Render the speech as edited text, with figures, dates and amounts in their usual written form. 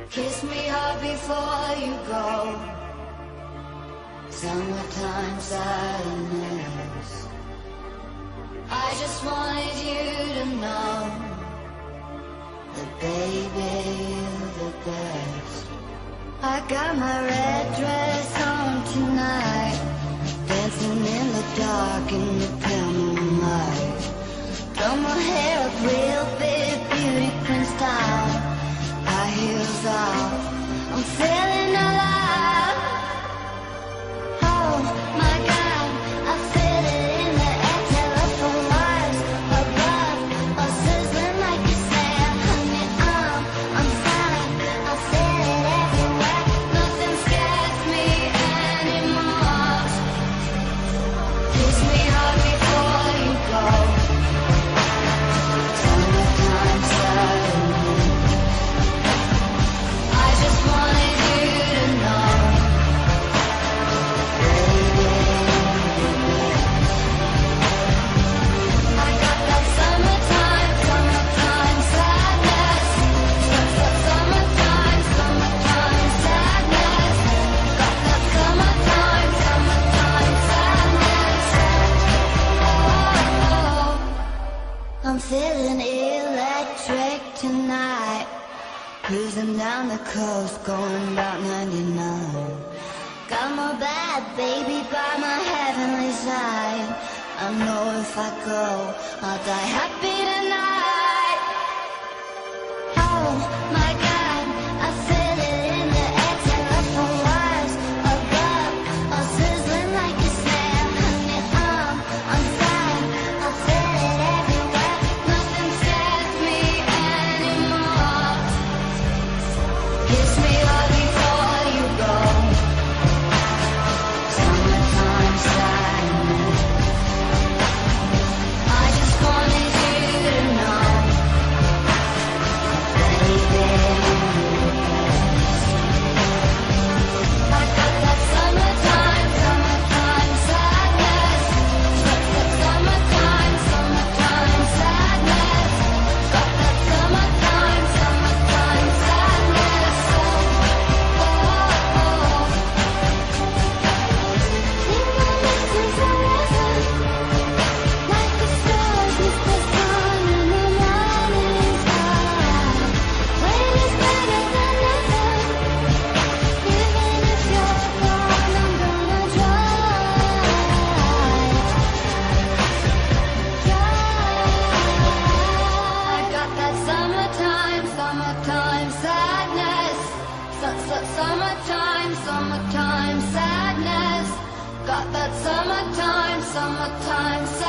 Kiss me hard before you go. Summertime sadness. I just wanted you to know that baby, you're the best. I got my red dress on tonight, dancing in the dark in the pale moonlight. Blow my hair up real big, beauty queen style. High heels off, I'm feeling alive. Oh my God, I feel it in the air. Telephone wires above, all sizzling like a sand. Honey, I'm fine, I feel it everywhere. Nothing scares me anymore. Kiss me hard before you go. Summertime sadness. I just wanted you to know, baby, I got that summertime sadness. Summertime sadness. Got that summertime sadness. Oh, I'm feeling electric tonight. Cruising down the coast, going about 99. Got my bad baby by my heavenly side. I know if I go, I'll die happy tonight. Oh my God, I feel it in the air. Telephone wires above, all sizzling like a snare. Honey, I'm fine, I feel it everywhere. Nothing scares me anymore. Kiss me hard before you go. Summertime sadness. I just wanted you to know, baby, I got that summertime sadness. Summertime sadness. Got that summertime sadness. Like the stars with the sun in the morning sky. Wait is better than never. Even if you're gone, I'm gonna try. I got that summertime sadness. Summertime sadness. Got that summertime sadness.